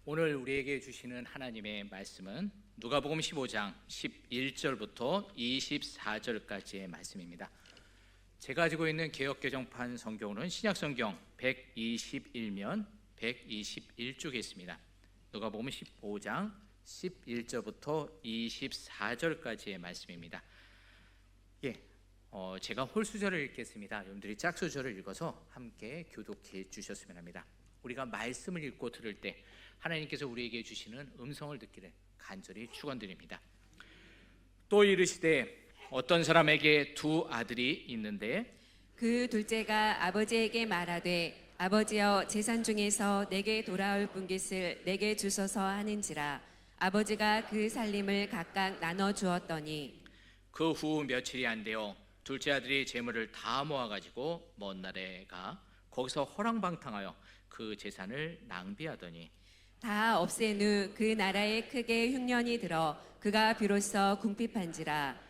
오늘 우리에게 주시는 하나님의 말씀은 누가복음 15장 11절부터 24절까지의 말씀입니다. 제가 가지고 있는 개역개정판 성경은 신약성경 121면 121쪽에 있습니다. 누가복음 15장 11절부터 24절까지의 말씀입니다. 제가 홀수절을 읽겠습니다. 여러분들이 짝수절을 읽어서 함께 교독해 주셨으면 합니다. 우리가 말씀을 읽고 들을 때 하나님께서 우리에게 주시는 음성을 듣기를 간절히 축원드립니다. 또 이르시되 어떤 사람에게 두 아들이 있는데 그 둘째가 아버지에게 말하되 아버지여 재산 중에서 내게 돌아올 분깃을 내게 주소서 하는지라. 아버지가 그 살림을 각각 나눠 주었더니 그 후 며칠이 안 되어 둘째 아들이 재물을 다 모아가지고 먼 나라에 가 거기서 허랑방탕하여 그 재산을 낭비하더니 다 없앤 후 그 나라에 크게 흉년이 들어 그가 비로소 궁핍한지라.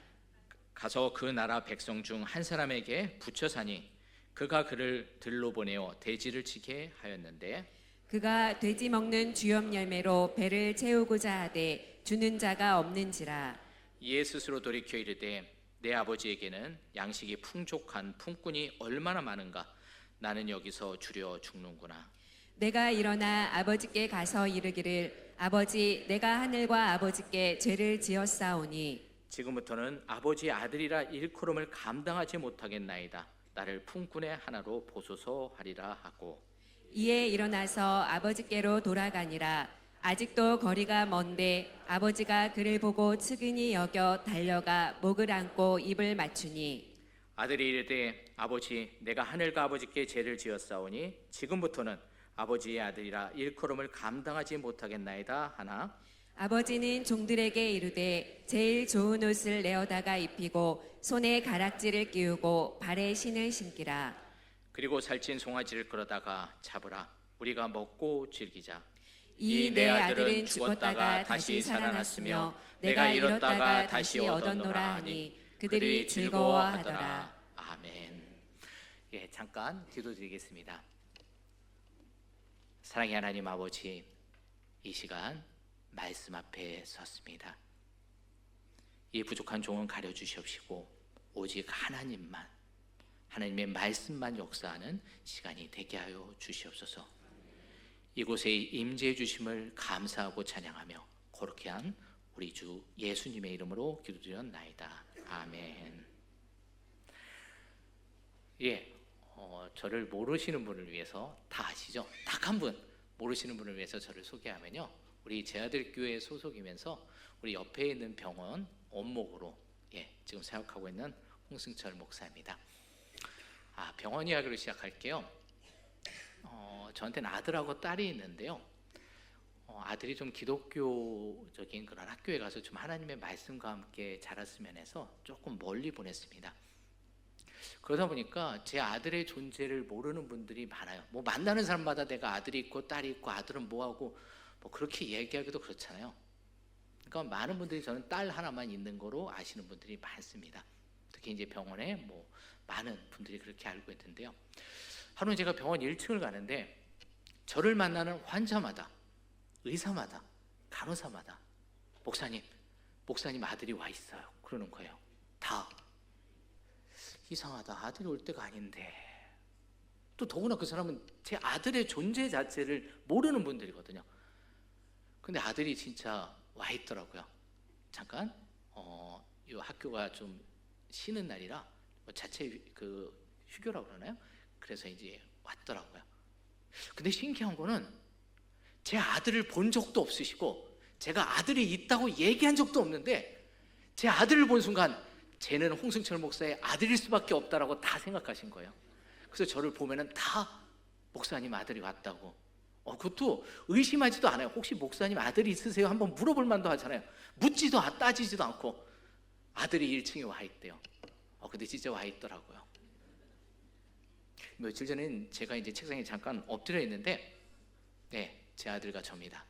가서 그 나라 백성 중 한 사람에게 붙여 사니 그가 그를 들로 보내어 돼지를 치게 하였는데 그가 돼지 먹는 주염 열매로 배를 채우고자 하되 주는 자가 없는지라. 이에 스스로 돌이켜 이르되 내 아버지에게는 양식이 풍족한 품꾼이 얼마나 많은가. 나는 여기서 주려 죽는구나. 내가 일어나 아버지께 가서 이르기를 아버지 내가 하늘과 아버지께 죄를 지었사오니 지금부터는 아버지의 아들이라 일컬음을 감당하지 못하겠나이다. 나를 품꾼의 하나로 보소서 하리라 하고 이에 일어나서 아버지께로 돌아가니라. 아직도 거리가 먼데 아버지가 그를 보고 측은히 여겨 달려가 목을 안고 입을 맞추니 아들이 이르되 아버지 내가 하늘과 아버지께 죄를 지었사오니 지금부터는 아버지의 아들이라 일컬음을 감당하지 못하겠나이다 하나 아버지는 종들에게 이르되 제일 좋은 옷을 내어다가 입히고 손에 가락지를 끼우고 발에 신을 신기라. 그리고 살찐 송아지를 끌어다가 잡으라. 우리가 먹고 즐기자. 이 내 아들은 죽었다가 다시 살아났으며 내가 잃었다가 다시 얻었노라 하니 그들이 즐거워하더라. 아멘. 잠깐 기도드리겠습니다. 사랑의 하나님 아버지, 이 시간 말씀 앞에 섰습니다. 이 부족한 종은 가려주시옵시고 오직 하나님만, 하나님의 말씀만 역사하는 시간이 되게 하여 주시옵소서. 이곳에 임재해 주심을 감사하고 찬양하며 거룩히 한 우리 주 예수님의 이름으로 기도드렸나이다. 아멘. 저를 모르시는 분을 위해서 다 아시죠? 딱 한 분 모르시는 분을 위해서 저를 소개하면요, 우리 제아들교회 소속이면서 우리 옆에 있는 병원 원목으로 지금 사역하고 있는 홍승철 목사입니다. 병원 이야기로 시작할게요. 저한테는 아들하고 딸이 있는데요. 아들이 좀 기독교적인 그런 학교에 가서 좀 하나님의 말씀과 함께 자랐으면 해서 조금 멀리 보냈습니다. 그러다 보니까 제 아들의 존재를 모르는 분들이 많아요. 뭐 만나는 사람마다 내가 아들이 있고 딸이 있고 아들은 뭐하고 뭐 그렇게 얘기하기도 그렇잖아요. 그러니까 많은 분들이 저는 딸 하나만 있는 거로 아시는 분들이 많습니다. 특히 이제 병원에 뭐 많은 분들이 그렇게 알고 있는데요. 하루는 제가 병원 1층을 가는데 저를 만나는 환자마다, 의사마다, 간호사마다 목사님 아들이 와 있어요. 그러는 거예요. 다. 이상하다. 아들이 올 때가 아닌데. 또 더구나 그 사람은 제 아들의 존재 자체를 모르는 분들이거든요. 근데 아들이 진짜 와 있더라고요. 잠깐 이 학교가 좀 쉬는 날이라 자체 그 휴교라고 그러나요? 그래서 이제 왔더라고요. 근데 신기한 거는 제 아들을 본 적도 없으시고 제가 아들이 있다고 얘기한 적도 없는데 제 아들을 본 순간 쟤는 홍승철 목사의 아들일 수밖에 없다라고 다 생각하신 거예요. 그래서 저를 보면은 다 목사님 아들이 왔다고. 그것도 의심하지도 않아요. 혹시 목사님 아들이 있으세요? 한번 물어볼 만도 하잖아요. 묻지도 따지지도 않고 아들이 1층에 와 있대요. 근데 진짜 와 있더라고요. 며칠 전엔 제가 이제 책상에 잠깐 엎드려 있는데 제 아들과 저입니다.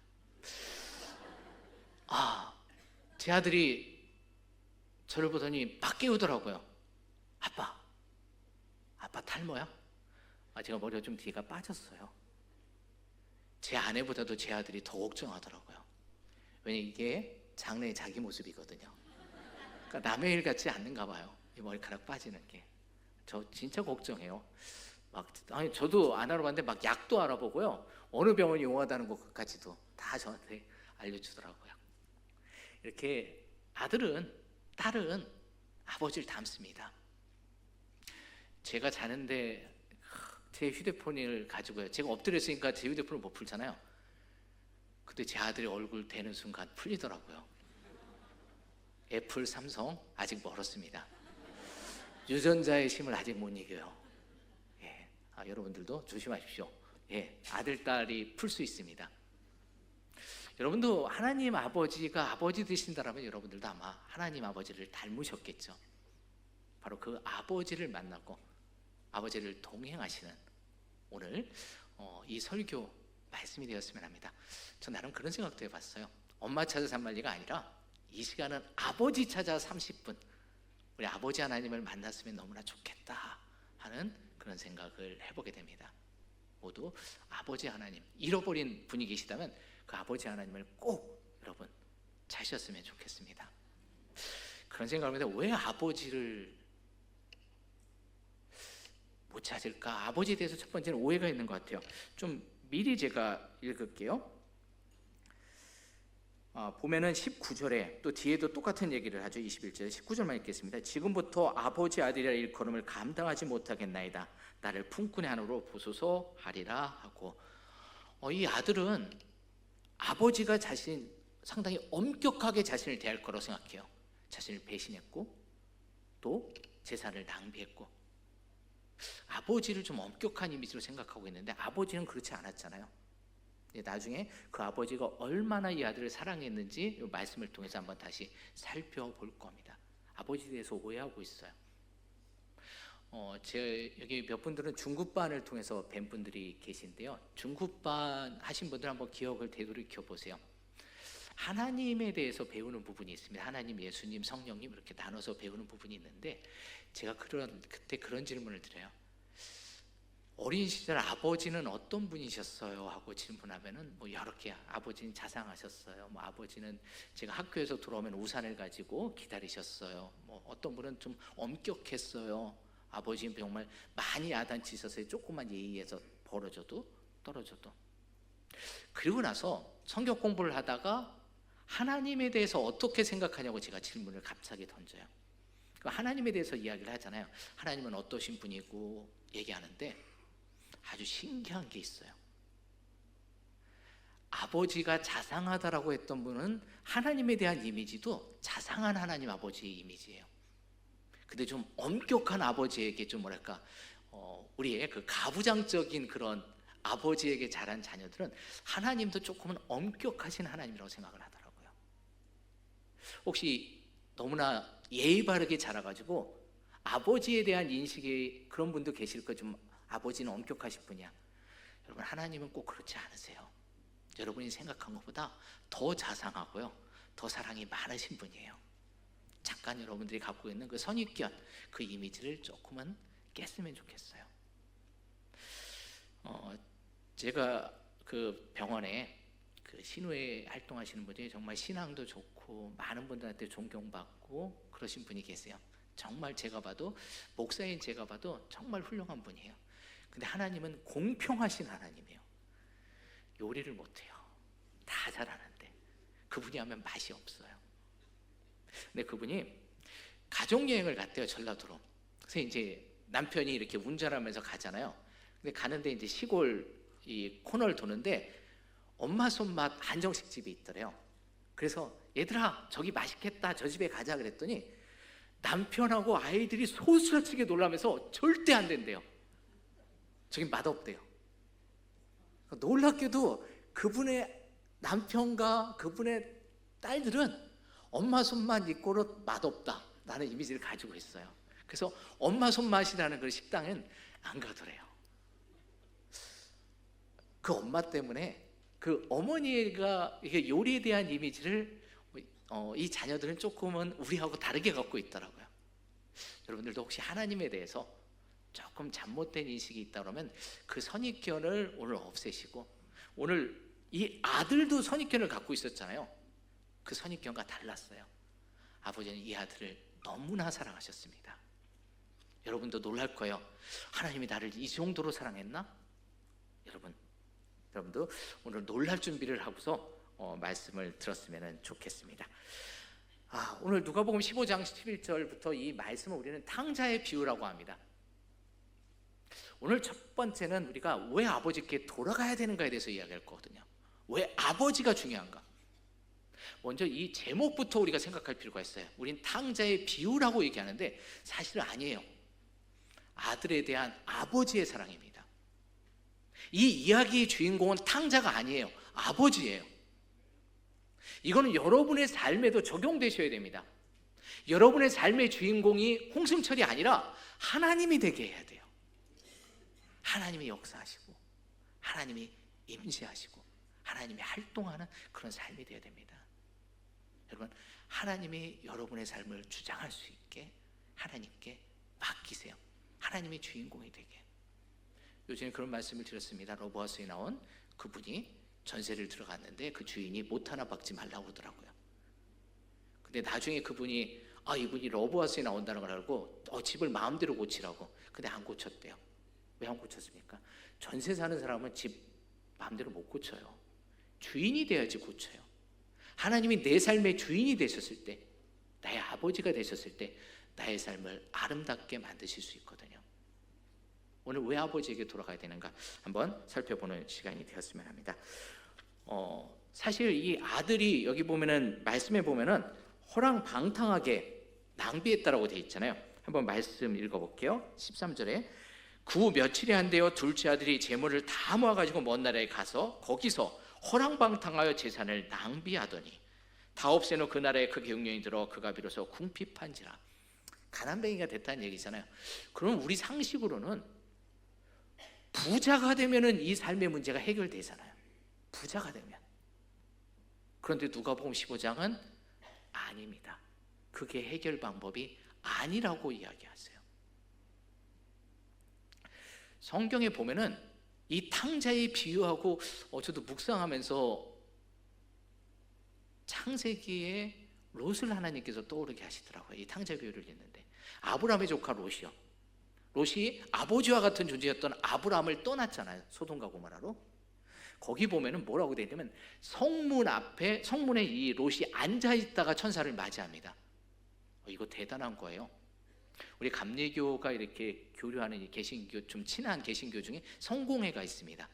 제 아들이 저를 보더니 막 깨우더라고요. 아빠 탈모야? 제가 머리가 좀 뒤가 빠졌어요. 제 아내보다도 제 아들이 더 걱정하더라고요. 왜냐 이게 장래의 자기 모습이거든요. 그러니까 남의 일 같지 않는가 봐요. 이 머리카락 빠지는 게. 저 진짜 걱정해요. 아니 저도 안 알아봤는데 막 약도 알아보고요. 어느 병원이 용하다는 것까지도 다 저한테 알려주더라고요. 이렇게 아들은 딸은 아버지를 닮습니다. 제가 자는데 제 휴대폰을 가지고요. 제가 엎드려 있으니까 제 휴대폰을 못 풀잖아요. 근데 제 아들이 얼굴 대는 순간 풀리더라고요. 애플, 삼성 아직 멀었습니다. 유전자의 힘을 아직 못 이겨요. 예. 여러분들도 조심하십시오. 예. 아들, 딸이 풀 수 있습니다. 여러분도 하나님 아버지가 아버지 되신다라면 여러분들도 아마 하나님 아버지를 닮으셨겠죠. 바로 그 아버지를 만나고 아버지를 동행하시는 오늘 이 설교 말씀이 되었으면 합니다. 저 나름 그런 생각도 해봤어요. 엄마 찾아 산말리가 아니라 이 시간은 아버지 찾아 30분 우리 아버지 하나님을 만났으면 너무나 좋겠다 하는 그런 생각을 해보게 됩니다. 모두 아버지 하나님, 잃어버린 분이 계시다면 그 아버지 하나님을 꼭 여러분 찾으셨으면 좋겠습니다. 그런 생각을 합니다. 왜 아버지를 못 찾을까? 아버지에 대해서 첫 번째는 오해가 있는 것 같아요. 좀 미리 제가 읽을게요. 보면은 19절에 또 뒤에도 똑같은 얘기를 하죠. 21절 19절만 읽겠습니다. 지금부터 아버지 아들이라 일컬음을 감당하지 못하겠나이다. 나를 품꾼의 안으로 보소서 하리라 하고 이 아들은 아버지가 상당히 엄격하게 자신을 대할 거라고 생각해요. 자신을 배신했고 또 재산을 낭비했고 아버지를 좀 엄격한 이미지로 생각하고 있는데 아버지는 그렇지 않았잖아요. 나중에 그 아버지가 얼마나 이 아들을 사랑했는지 이 말씀을 통해서 한번 다시 살펴볼 겁니다. 아버지에 대해서 오해하고 있어요. 여기 몇 분들은 중급반을 통해서 뵌 분들이 계신데요. 중급반 하신 분들 한번 기억을 되돌이켜 보세요. 하나님에 대해서 배우는 부분이 있습니다. 하나님, 예수님, 성령님 이렇게 나눠서 배우는 부분이 있는데 제가 그때 그런 질문을 드려요. 어린 시절 아버지는 어떤 분이셨어요? 하고 질문하면은 뭐 여러 개. 아버지는 자상하셨어요. 뭐 아버지는 제가 학교에서 돌아오면 우산을 가지고 기다리셨어요. 뭐 어떤 분은 좀 엄격했어요. 아버지는 정말 많이 야단치셨어요. 조금만 예의에서 벌어져도 떨어져도. 그리고 나서 성경 공부를 하다가 하나님에 대해서 어떻게 생각하냐고 제가 질문을 갑자기 던져요. 하나님에 대해서 이야기를 하잖아요. 하나님은 어떠신 분이고 얘기하는데 아주 신기한 게 있어요. 아버지가 자상하다라고 했던 분은 하나님에 대한 이미지도 자상한 하나님 아버지의 이미지예요. 근데 좀 엄격한 아버지에게 좀 뭐랄까 우리의 그 가부장적인 그런 아버지에게 자란 자녀들은 하나님도 조금은 엄격하신 하나님이라고 생각을 하더라고요. 혹시 너무나 예의 바르게 자라가지고 아버지에 대한 인식이 그런 분도 계실 거 좀 아버지는 엄격하신 분이야. 여러분 하나님은 꼭 그렇지 않으세요. 여러분이 생각한 것보다 더 자상하고요, 더 사랑이 많으신 분이에요. 잠깐 여러분들이 갖고 있는 그 선입견, 그 이미지를 조금은 깼으면 좋겠어요. 제가 그 병원에 그 신우회 활동하시는 분 중에 정말 신앙도 좋고 많은 분들한테 존경받고 그러신 분이 계세요. 정말 제가 봐도 목사인 제가 봐도 정말 훌륭한 분이에요. 근데 하나님은 공평하신 하나님이에요. 요리를 못해요. 다 잘하는데 그분이 하면 맛이 없어요. 근데 그분이 가족여행을 갔대요. 전라도로. 그래서 이제 남편이 이렇게 운전하면서 가잖아요. 근데 가는데 이제 시골 이 코너를 도는데 엄마 손맛 한정식 집이 있더래요. 그래서 얘들아 저기 맛있겠다, 저 집에 가자 그랬더니 남편하고 아이들이 소스라치게 놀라면서 절대 안 된대요. 저긴 맛없대요. 놀랍게도 그분의 남편과 그분의 딸들은 엄마 손맛 있고로 맛없다 라는 이미지를 가지고 있어요. 그래서 엄마 손맛이라는 그 식당은 안 가더래요. 그 엄마 때문에 그 어머니가 이게 요리에 대한 이미지를 이 자녀들은 조금은 우리하고 다르게 갖고 있더라고요. 여러분들도 혹시 하나님에 대해서 조금 잘못된 인식이 있다 그러면 그 선입견을 오늘 없애시고 오늘 이 아들도 선입견을 갖고 있었잖아요. 그 선입견과 달랐어요. 아버지는 이 아들을 너무나 사랑하셨습니다. 여러분도 놀랄 거예요. 하나님이 나를 이 정도로 사랑했나? 여러분도 오늘 놀랄 준비를 하고서 말씀을 들었으면 좋겠습니다. 오늘 누가복음 15장 11절부터 이 말씀을 우리는 탕자의 비유라고 합니다. 오늘 첫 번째는 우리가 왜 아버지께 돌아가야 되는가에 대해서 이야기할 거거든요. 왜 아버지가 중요한가? 먼저 이 제목부터 우리가 생각할 필요가 있어요. 우린 탕자의 비유라고 얘기하는데 사실은 아니에요. 아들에 대한 아버지의 사랑입니다. 이 이야기의 주인공은 탕자가 아니에요. 아버지예요. 이거는 여러분의 삶에도 적용되셔야 됩니다. 여러분의 삶의 주인공이 홍승철이 아니라 하나님이 되게 해야 돼요. 하나님이 역사하시고 하나님이 임재하시고 하나님이 활동하는 그런 삶이 되어야 됩니다. 여러분, 하나님이 여러분의 삶을 주장할 수 있게 하나님께 맡기세요. 하나님이 주인공이 되게. 요즘에 그런 말씀을 드렸습니다. 로보아스에 나온 그분이 전세를 들어갔는데 그 주인이 못 하나 박지 말라고 그러더라고요. 근데 나중에 그분이 이분이 로보아스에 나온다는 걸 알고 집을 마음대로 고치라고. 근데 안 고쳤대요. 왜 안 고쳤습니까? 전세 사는 사람은 집 마음대로 못 고쳐요. 주인이 돼야지 고쳐요. 하나님이 내 삶의 주인이 되셨을 때, 나의 아버지가 되셨을 때 나의 삶을 아름답게 만드실 수 있거든요. 오늘 왜 아버지에게 돌아가야 되는가 한번 살펴보는 시간이 되었으면 합니다. 사실 이 아들이 여기 보면은 말씀에 보면은 호랑방탕하게 낭비했다라고 되어 있잖아요. 한번 말씀 읽어볼게요. 13절에 그 후 며칠이 안 되어 둘째 아들이 재물을 다 모아가지고 먼 나라에 가서 거기서 호랑방탕하여 재산을 낭비하더니 다 없애놓은 그 나라에 크게 흉년이 들어 그가 비로소 궁핍한지라. 가난뱅이가 됐다는 얘기잖아요. 그럼 우리 상식으로는 부자가 되면은 이 삶의 문제가 해결되잖아요. 부자가 되면. 그런데 누가복음 15장은 아닙니다. 그게 해결 방법이 아니라고 이야기하세요. 성경에 보면은 이 탕자의 비유하고 저도 묵상하면서 창세기에 롯을 하나님께서 떠오르게 하시더라고요. 이 탕자 비유를 읽는데 아브라함의 조카 롯이요. 롯이 아버지와 같은 존재였던 아브라함을 떠났잖아요. 소돔과 고모라로. 거기 보면은 뭐라고 되어 있냐면 성문에 이 롯이 앉아 있다가 천사를 맞이합니다. 이거 대단한 거예요. 우리 감리교가 이렇게 교류하는 이 개신교 좀 친한 개신교 중에 성공회가 있습니다.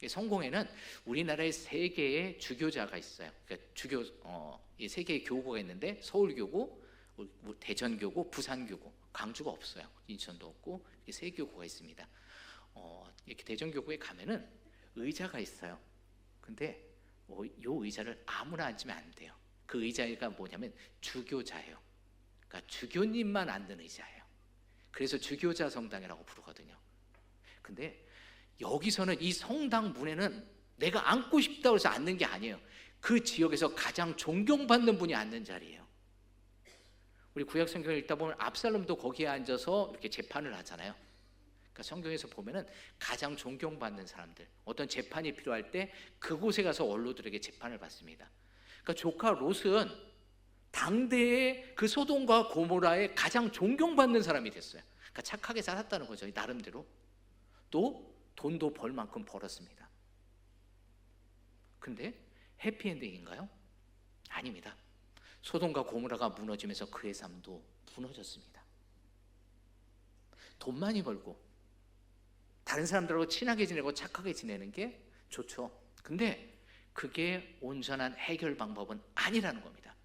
성공회는 우리나라에 세 개의 주교자가 있어요. 그러니까 이 세 개의 교구가 있는데 서울교구, 대전교구, 부산교구, 광주가 없어요. 인천도 없고 이 세 교구가 있습니다. 이렇게 대전교구에 가면은 의자가 있어요. 근데 이 의자를 아무나 앉으면 안 돼요. 그 의자가 뭐냐면 주교자예요. 그러니까 주교님만 앉는 의자예요. 그래서 주교자 성당이라고 부르거든요. 근데 여기서는 이 성당 문에는 내가 앉고 싶다고 해서 앉는 게 아니에요. 그 지역에서 가장 존경받는 분이 앉는 자리예요. 우리 구약 성경을 읽다 보면 압살롬도 거기에 앉아서 이렇게 재판을 하잖아요. 그러니까 성경에서 보면은 가장 존경받는 사람들, 어떤 재판이 필요할 때 그곳에 가서 원로들에게 재판을 받습니다. 그러니까 조카 롯은 당대의 그 소돔과 고모라의 가장 존경받는 사람이 됐어요. 그러니까 착하게 살았다는 거죠. 나름대로. 또 돈도 벌 만큼 벌었습니다. 근데 해피엔딩인가요? 아닙니다. 소돔과 고모라가 무너지면서 그의 삶도 무너졌습니다. 돈 많이 벌고 다른 사람들하고 친하게 지내고 착하게 지내는 게 좋죠. 근데 그게 온전한 해결 방법은 아니라는 겁니다.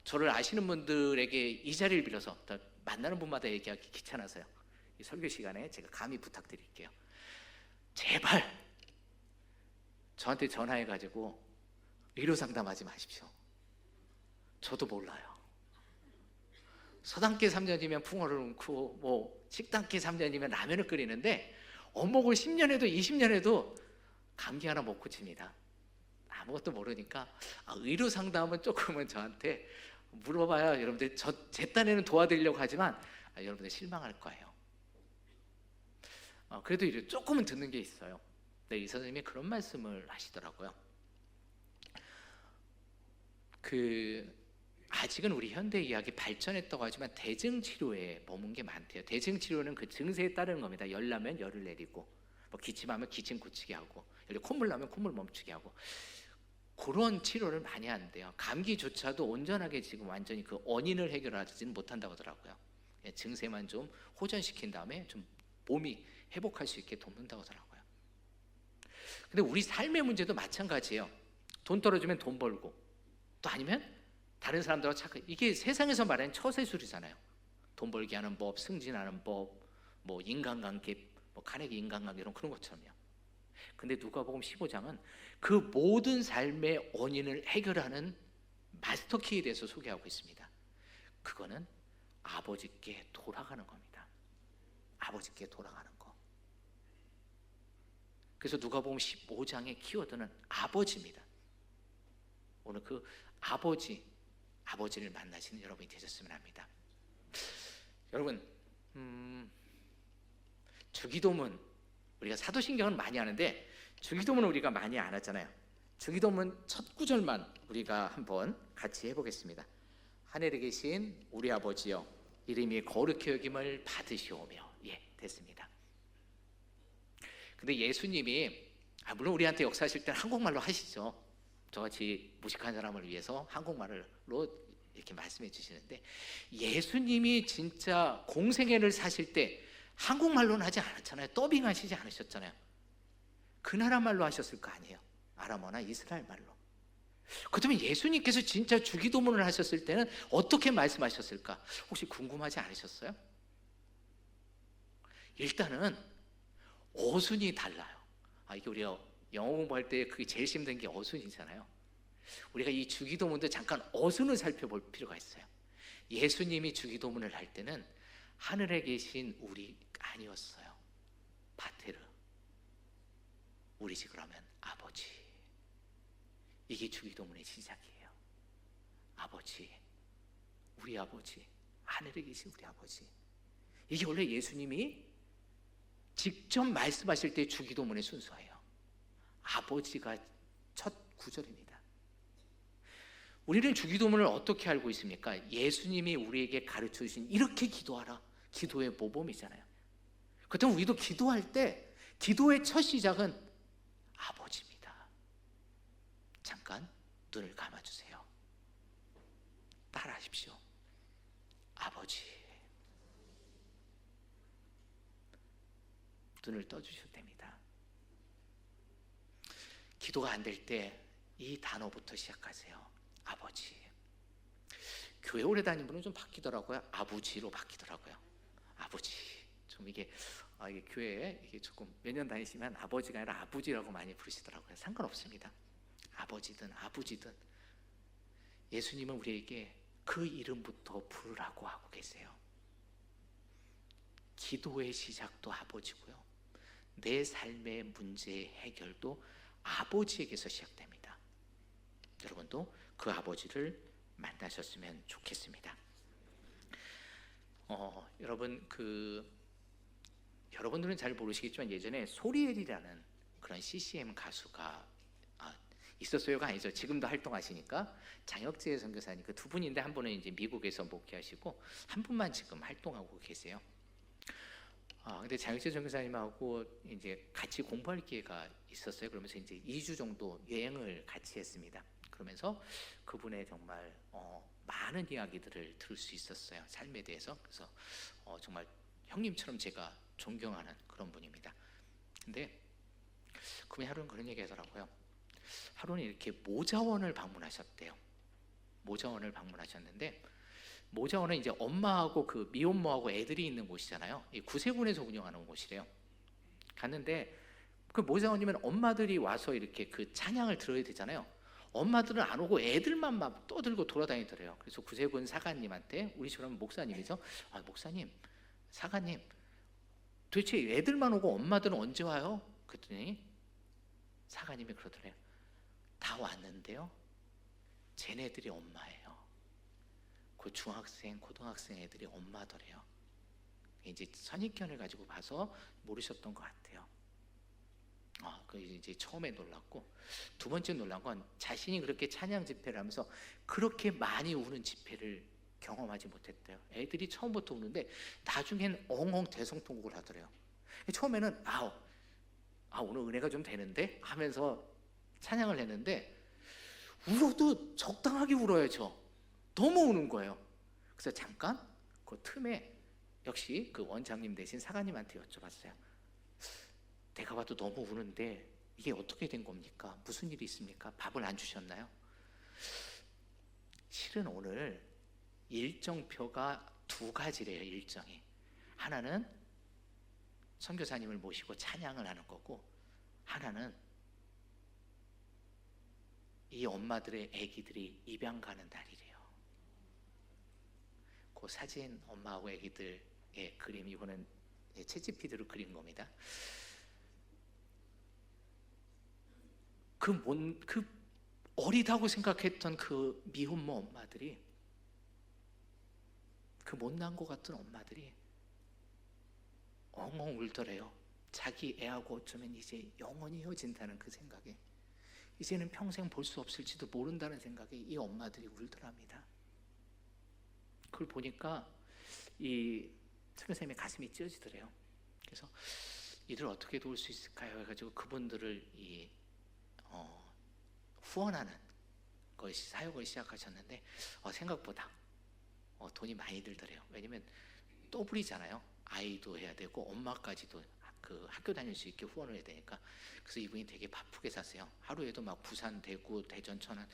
저를 아시는 분들에게 이 자리를 빌어서 만나는 분마다 얘기하기 귀찮아서요. 이 설교 시간에 제가 감히 부탁드릴게요. 제발 저한테 전화해가지고 의료 상담하지 마십시오. 저도 몰라요. 서당계 3년이면 풍어를 얹고 식당계 3년이면 라면을 끓이는데 원목을 10년 해도 20년 해도 감기 하나 못 고칩니다. 아무것도 모르니까 의료 상담은 조금은 저한테 물어봐야 여러분들 제 딴에는 도와드리려고 하지만 여러분들 실망할 거예요. 그래도 이제 조금은 듣는 게 있어요. 네, 의사 선생님이 그런 말씀을 하시더라고요. 아직은 우리 현대 의학이 발전했다고 하지만 대증 치료에 머문 게 많대요. 대증 치료는 그 증세에 따르는 겁니다. 열 나면 열을 내리고, 뭐 기침하면 기침 고치게 하고, 콧물 나면 콧물 멈추게 하고, 그런 치료를 많이 한대요. 감기조차도 온전하게 지금 완전히 그 원인을 해결하지는 못한다고 하더라고요. 증세만 좀 호전시킨 다음에 좀 몸이 회복할 수 있게 돕는다고 하더라고요. 근데 우리 삶의 문제도 마찬가지예요. 돈 떨어지면 돈 벌고, 또 아니면 다른 사람들하고 착각. 이게 세상에서 말하는 처세술이잖아요. 돈 벌게 하는 법, 승진하는 법, 뭐 인간관계, 뭐 카네기 인간관계 이런 그런 것처럼요. 근데 누가복음 15장은 그 모든 삶의 원인을 해결하는 마스터키에 대해서 소개하고 있습니다. 그거는 아버지께 돌아가는 겁니다. 아버지께 돌아가는 거. 그래서 누가복음 15장의 키워드는 아버지입니다. 오늘 그 아버지를 만나시는 여러분이 되셨으면 합니다. 여러분, 주기도문 우리가 사도신경은 많이 하는데 주기도문은 우리가 많이 안 하잖아요. 주기도문 첫 구절만 우리가 한번 같이 해보겠습니다. 하늘에 계신 우리 아버지여, 이름이 거룩히 여김을 받으시오며. 예, 됐습니다. 근데 예수님이 물론 우리한테 역사하실 때는 한국말로 하시죠. 저같이 무식한 사람을 위해서 한국말로 이렇게 말씀해 주시는데, 예수님이 진짜 공생애를 사실 때 한국말로는 하지 않았잖아요. 더빙 하시지 않으셨잖아요. 그 나라 말로 하셨을 거 아니에요. 아람어나 이스라엘 말로. 그렇다면 예수님께서 진짜 주기도문을 하셨을 때는 어떻게 말씀하셨을까? 혹시 궁금하지 않으셨어요? 일단은 어순이 달라요. 이게 우리가 영어 공부할 때 그게 제일 힘든 게 어순이잖아요. 우리가 이 주기도문도 잠깐 어순을 살펴볼 필요가 있어요. 예수님이 주기도문을 할 때는 하늘에 계신 우리 아니었어요. 파테르. 우리지 그러면 아버지. 이게 주기도문의 시작이에요. 아버지, 우리 아버지, 하늘에 계신 우리 아버지. 이게 원래 예수님이 직접 말씀하실 때 주기도문의 순서예요. 아버지가 첫 구절입니다. 우리는 주기도문을 어떻게 알고 있습니까? 예수님이 우리에게 가르쳐 주신 이렇게 기도하라. 기도의 모범이잖아요. 그렇다면 우리도 기도할 때 기도의 첫 시작은 아버지입니다. 잠깐 눈을 감아주세요. 따라하십시오. 아버지. 눈을 떠주셔도 됩니다. 기도가 안 될 때 이 단어부터 시작하세요. 아버지. 교회 오래 다닌 분은 좀 바뀌더라고요. 아버지로 바뀌더라고요. 아버지. 좀 이게 교회에 이게 조금 몇 년 다니시면 아버지가 아니라 아버지라고 많이 부르시더라고요. 상관없습니다. 아버지든 아버지든 예수님은 우리에게 그 이름부터 부르라고 하고 계세요. 기도의 시작도 아버지고요. 내 삶의 문제의 해결도 아버지에게서 시작됩니다. 여러분도 그 아버지를 만나셨으면 좋겠습니다. 여러분 여러분들은 잘 모르시겠지만 예전에 소리엘이라는 그런 CCM 가수가 있었어요가 아니죠. 지금도 활동하시니까 장혁재 선교사님 그 두 분인데 한 분은 이제 미국에서 목회하시고 한 분만 지금 활동하고 계세요. 근데 장혁재 선교사님하고 이제 같이 공부할 기회가 있었어요. 그러면서 이제 2주 정도 여행을 같이 했습니다. 그러면서 그분의 정말 많은 이야기들을 들을 수 있었어요. 삶에 대해서. 그래서 정말 형님처럼 제가 존경하는 그런 분입니다. 근데 그분이 하루는 그런 얘기 하더라고요. 하루는 이렇게 모자원을 방문하셨대요. 모자원을 방문하셨는데 모자원은 이제 엄마하고 그 미혼모하고 애들이 있는 곳이잖아요. 이 구세군에서 운영하는 곳이래요. 갔는데 그 모자원이면 엄마들이 와서 이렇게 그 찬양을 들어야 되잖아요. 엄마들은 안 오고 애들만 막 떠들고 돌아다니더래요. 그래서 구세군 사관님한테 우리처럼 목사님이죠. 목사님, 사관님, 도대체 애들만 오고 엄마들은 언제 와요? 그랬더니 사관님이 그러더래요. 다 왔는데요. 쟤네들이 엄마예요. 그 중학생, 고등학생 애들이 엄마더래요. 이제 선입견을 가지고 봐서 모르셨던 것 같아요. 그 이제 처음에 놀랐고, 두 번째 놀란 건 자신이 그렇게 찬양 집회를 하면서 그렇게 많이 우는 집회를 경험하지 못했대요. 애들이 처음부터 우는데 나중엔 엉엉 대성통곡을 하더래요. 처음에는 오늘 은혜가 좀 되는데 하면서 찬양을 했는데 울어도 적당하게 울어야죠. 너무 우는 거예요. 그래서 잠깐 그 틈에 역시 그 원장님 대신 사관님한테 여쭤봤어요. 내가 봐도 너무 우는데 이게 어떻게 된 겁니까? 무슨 일이 있습니까? 밥을 안 주셨나요? 실은 오늘 일정표가 두 가지래요. 일정이 하나는 선교사님을 모시고 찬양을 하는 거고, 하나는 이 엄마들의 아기들이 입양 가는 날이래요. 그 사진 엄마하고 아기들의 그림, 이거는 채찌피드로 그린 겁니다. 그 어리다고 생각했던 그 미혼모 엄마들이, 그 못난 것 같은 엄마들이 엉엉 울더래요. 자기 애하고 어쩌면 이제 영원히 헤어진다는 그 생각에, 이제는 평생 볼 수 없을지도 모른다는 생각에 이 엄마들이 울더랍니다. 그걸 보니까 이 선교사님의 가슴이 찢어지더래요. 그래서 이들 어떻게 도울 수 있을까요? 해가지고 그분들을 후원하는 것이 사역을 시작하셨는데 생각보다 돈이 많이 들더래요. 왜냐면 더블이잖아요. 아이도 해야 되고 엄마까지도 그 학교 다닐 수 있게 후원을 해야 되니까. 그래서 이분이 되게 바쁘게 사세요. 하루에도 막 부산, 대구, 대전, 천안,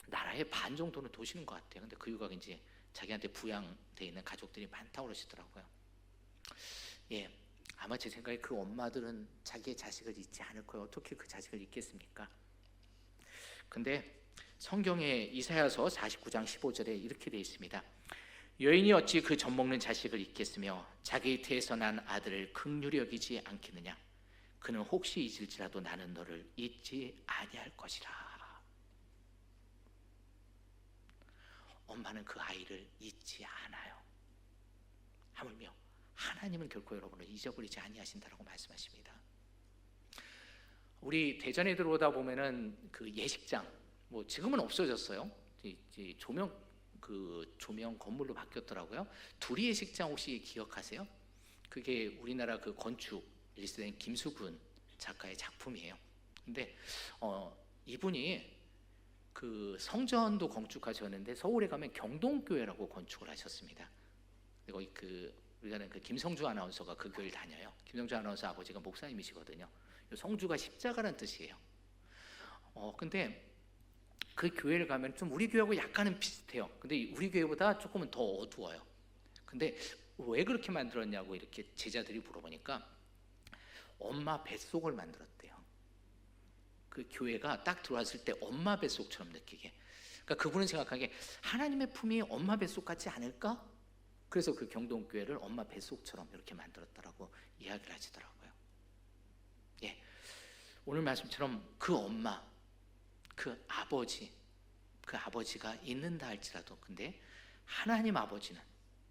나라의 반 정도는 도시는 것 같아요. 근데 그 이유가 이제 자기한테 부양돼 있는 가족들이 많다고 그러시더라고요. 아마 제 생각에 그 엄마들은 자기의 자식을 잊지 않을 거예요. 어떻게 그 자식을 잊겠습니까? 근데 성경에 이사야서 49장 15절에 이렇게 되어 있습니다. 여인이 어찌 그 젖먹는 자식을 잊겠으며 자기 태에서 난 아들을 긍휼히 여기지 않겠느냐. 그는 혹시 잊을지라도 나는 너를 잊지 아니할 것이라. 엄마는 그 아이를 잊지 않아요. 하물며 하나님은 결코 여러분을 잊어버리지 아니하신다라고 말씀하십니다. 우리 대전에 들어오다 보면은 그 예식장, 뭐 지금은 없어졌어요. 이제 조명 건물로 바뀌었더라고요. 두리 예식장 혹시 기억하세요? 그게 우리나라 그 건축 1세대인 김수근 작가의 작품이에요. 근데 이분이 그 성전도 건축하셨는데 서울에 가면 경동교회라고 건축을 하셨습니다. 그리고 우리가는 그 김성주 아나운서가 그 교회를 다녀요. 김성주 아나운서 아버지가 목사님이시거든요. 성주가 십자가란 뜻이에요. 근데 그 교회를 가면 좀 우리 교회하고 약간은 비슷해요. 근데 우리 교회보다 조금은 더 어두워요. 근데 왜 그렇게 만들었냐고 이렇게 제자들이 물어보니까 엄마 뱃속을 만들었대요. 그 교회가 딱 들어왔을 때 엄마 뱃속처럼 느끼게. 그러니까 그분은 생각하기에 하나님의 품이 엄마 뱃속 같지 않을까? 그래서 그 경동교회를 엄마 뱃속처럼 이렇게 만들었다라고 이야기를 하시더라고요. 오늘 말씀처럼 그 엄마, 그 아버지가 있는다 할지라도 근데 하나님 아버지는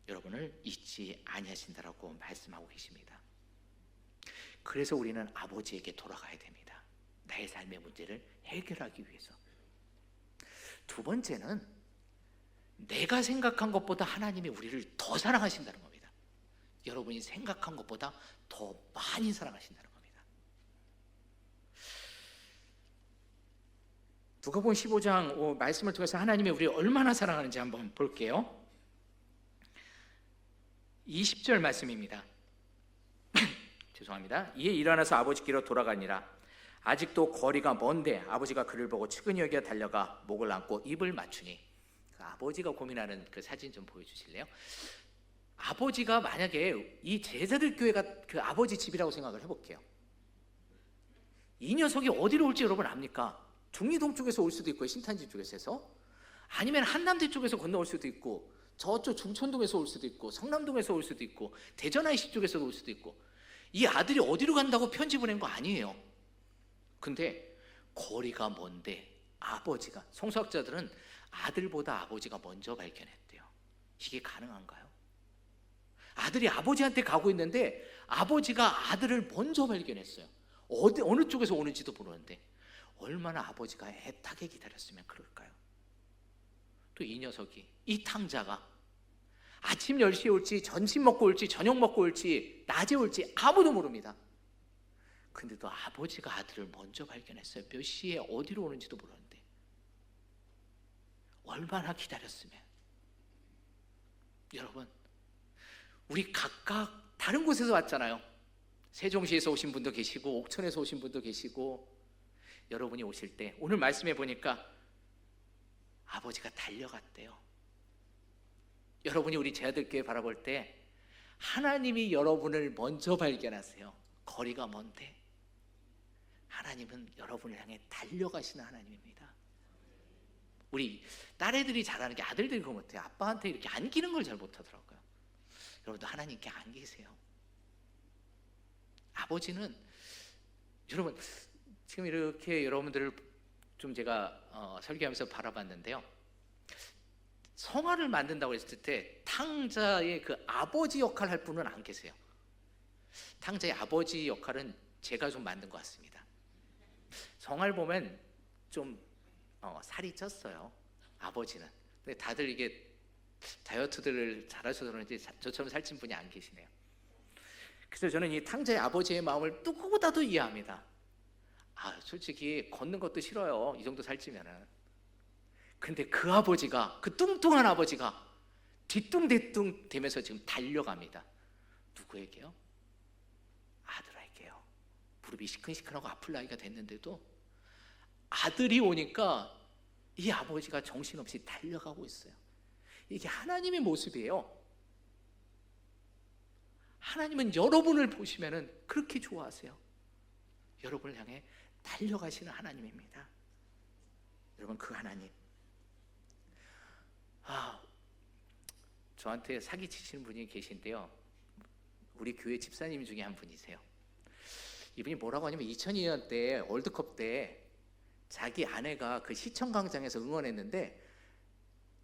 여러분을 잊지 아니하신다라고 말씀하고 계십니다. 그래서 우리는 아버지에게 돌아가야 됩니다. 나의 삶의 문제를 해결하기 위해서. 두 번째는 내가 생각한 것보다 하나님이 우리를 더 사랑하신다는 겁니다. 여러분이 생각한 것보다 더 많이 사랑하신다는 겁니다. 누가복음 15장 말씀을 통해서 하나님이 우리를 얼마나 사랑하는지 한번 볼게요. 20절 말씀입니다. 죄송합니다. 이에 일어나서 아버지께로 돌아가니라. 아직도 거리가 먼데 아버지가 그를 보고 측은히 여겨 달려가 목을 안고 입을 맞추니. 그 아버지가 고민하는 그 사진 좀 보여주실래요? 아버지가 만약에 이 제자들 교회가 그 아버지 집이라고 생각을 해볼게요. 이 녀석이 어디로 올지 여러분 압니까? 중리동 쪽에서 올 수도 있고 신탄지 쪽에서 해서, 아니면 한남대 쪽에서 건너올 수도 있고 저쪽 중천동에서 올 수도 있고 성남동에서 올 수도 있고 대전 IC 쪽에서 올 수도 있고. 이 아들이 어디로 간다고 편지 보낸 거 아니에요. 근데 거리가 먼데 아버지가, 성서학자들은 아들보다 아버지가 먼저 발견했대요. 이게 가능한가요? 아들이 아버지한테 가고 있는데 아버지가 아들을 먼저 발견했어요. 어느 쪽에서 오는지도 모르는데 얼마나 아버지가 애타게 기다렸으면 그럴까요? 또 이 녀석이, 이 탕자가 아침 10시에 올지, 점심 먹고 올지, 저녁 먹고 올지, 낮에 올지 아무도 모릅니다. 근데도 아버지가 아들을 먼저 발견했어요. 몇 시에 어디로 오는지도 모르는데 얼마나 기다렸으면. 여러분, 우리 각각 다른 곳에서 왔잖아요. 세종시에서 오신 분도 계시고 옥천에서 오신 분도 계시고, 여러분이 오실 때 오늘 말씀해 보니까 아버지가 달려갔대요. 여러분이 우리 제아들교회 바라볼 때 하나님이 여러분을 먼저 발견하세요. 거리가 먼데 하나님은 여러분을 향해 달려가시는 하나님입니다. 우리 딸애들이 잘하는 게 아들들이 그거 못해요. 아빠한테 이렇게 안기는 걸 잘 못하더라고요. 여러분도 하나님께 안기세요. 아버지는, 여러분 지금 이렇게 여러분들을 좀 제가 설교하면서 바라봤는데요, 성화를 만든다고 했을 때 탕자의 그 아버지 역할을 할 분은 안 계세요. 탕자의 아버지 역할은 제가 좀 만든 것 같습니다. 성화를 보면 좀 살이 쪘어요, 아버지는. 근데 다들 이게 다이어트들을 잘하셔서 그런지 저처럼 살찐 분이 안 계시네요. 그래서 저는 이 탕자의 아버지의 마음을 누구보다도 이해합니다. 솔직히 걷는 것도 싫어요, 이 정도 살찌면은. 근데 그 아버지가, 그 뚱뚱한 아버지가 뒤뚱뒤뚱 되면서 지금 달려갑니다. 누구에게요? 아들에게요. 무릎이 시큰시큰하고 아플 나이가 됐는데도 아들이 오니까 이 아버지가 정신없이 달려가고 있어요. 이게 하나님의 모습이에요. 하나님은 여러분을 보시면은 그렇게 좋아하세요. 여러분을 향해 달려가시는 하나님입니다. 여러분, 그 하나님, 저한테 사기치시는 분이 계신데요, 우리 교회 집사님 중에 한 분이세요. 이분이 뭐라고 하냐면 2002년 때 월드컵 때 자기 아내가 그 시청 광장에서 응원했는데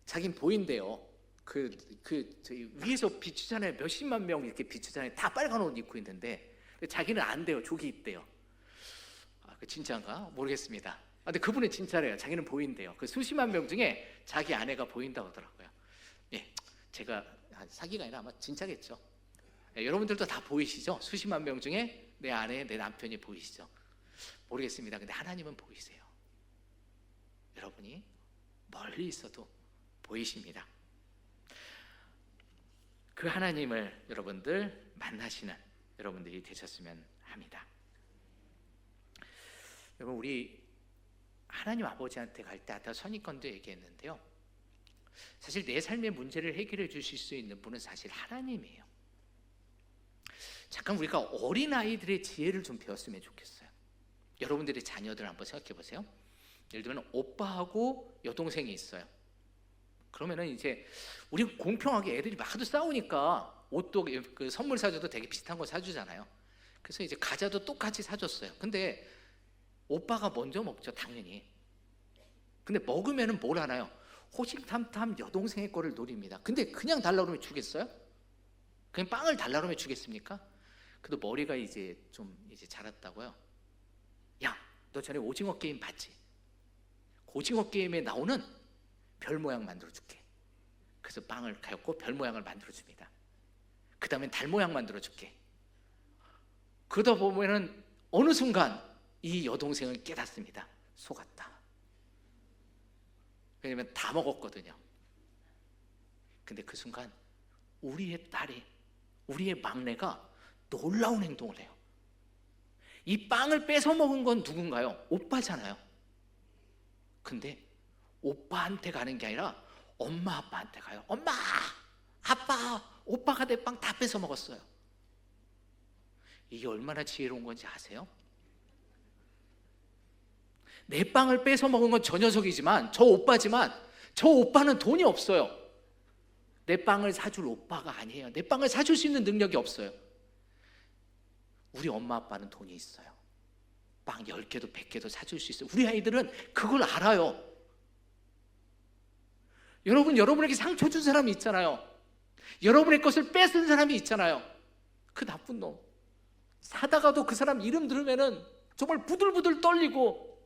자긴 보인대요. 저희 위에서 비추잖아요. 몇십만 명 이렇게 비추잖아요. 다 빨간 옷 입고 있는데 자기는 안 돼요. 족이 있대요. 그 진짜인가 모르겠습니다. 근데 그분은 진짜래요. 자기는 보인대요. 그 수십만 명 중에 자기 아내가 보인다고 하더라고요. 예, 제가 사기가 아니라 아마 진짜겠죠. 예, 여러분들도 다 보이시죠? 수십만 명 중에 내 아내, 내 남편이 보이시죠? 모르겠습니다. 근데 하나님은 보이세요. 여러분이 멀리 있어도 보이십니다. 그 하나님을 여러분들 만나시는 여러분들이 되셨으면 합니다. 여러분, 우리 하나님 아버지한테 갈 때 아까 선입견도 얘기했는데요, 사실 내 삶의 문제를 해결해 주실 수 있는 분은 사실 하나님이에요. 잠깐 우리가 어린아이들의 지혜를 좀 배웠으면 좋겠어요. 여러분들의 자녀들 한번 생각해 보세요. 예를 들면 오빠하고 여동생이 있어요. 그러면은 이제 우리 공평하게 애들이 막 하도 싸우니까 옷도 그 선물 사줘도 되게 비슷한 거 사주잖아요. 그래서 이제 과자도 똑같이 사줬어요. 근데 오빠가 먼저 먹죠, 당연히. 근데 먹으면은 뭘 하나요? 호식탐탐 여동생의 거를 노립니다. 근데 그냥 달라고 하면 주겠어요? 그냥 빵을 달라고 하면 주겠습니까? 그래도 머리가 이제 좀 이제 자랐다고요. 야, 너 전에 오징어 게임 봤지? 오징어 게임에 나오는 별 모양 만들어 줄게. 그래서 빵을 갖고 별 모양을 만들어 줍니다. 그 다음엔 달 모양 만들어 줄게. 그러다 보면은 어느 순간 이 여동생은 깨닫습니다. 속았다. 왜냐면 다 먹었거든요. 근데 그 순간 우리의 딸이, 우리의 막내가 놀라운 행동을 해요. 이 빵을 뺏어 먹은 건 누군가요? 오빠잖아요. 근데 오빠한테 가는 게 아니라 엄마 아빠한테 가요. 엄마, 아빠, 오빠가 내 빵 다 뺏어 먹었어요. 이게 얼마나 지혜로운 건지 아세요? 내 빵을 뺏어 먹은 건 저 녀석이지만, 저 오빠지만, 저 오빠는 돈이 없어요. 내 빵을 사줄 오빠가 아니에요. 내 빵을 사줄 수 있는 능력이 없어요. 우리 엄마 아빠는 돈이 있어요. 빵 10개도 100개도 사줄 수 있어요. 우리 아이들은 그걸 알아요. 여러분에게 상처 준 사람이 있잖아요. 여러분의 것을 뺏은 사람이 있잖아요. 그 나쁜 놈. 사다가도 그 사람 이름 들으면은 정말 부들부들 떨리고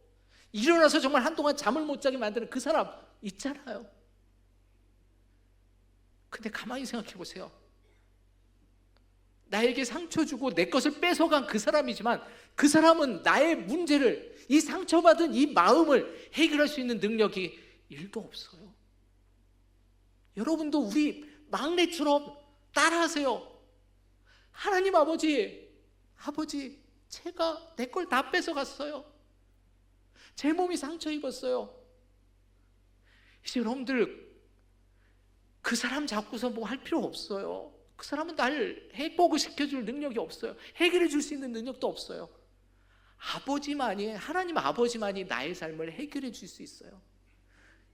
일어나서 정말 한동안 잠을 못 자게 만드는 그 사람 있잖아요. 근데 가만히 생각해 보세요. 나에게 상처 주고 내 것을 뺏어간 그 사람이지만 그 사람은 나의 문제를, 이 상처받은 이 마음을 해결할 수 있는 능력이 1도 없어요. 여러분도 우리 막내처럼 따라하세요. 하나님 아버지, 제가 내 걸 다 뺏어갔어요. 제 몸이 상처 입었어요. 이제 여러분들 그 사람 잡고서 뭐 할 필요 없어요. 그 사람은 날 회복을 시켜줄 능력이 없어요. 해결해 줄 수 있는 능력도 없어요. 아버지만이, 하나님 아버지만이 나의 삶을 해결해 줄 수 있어요.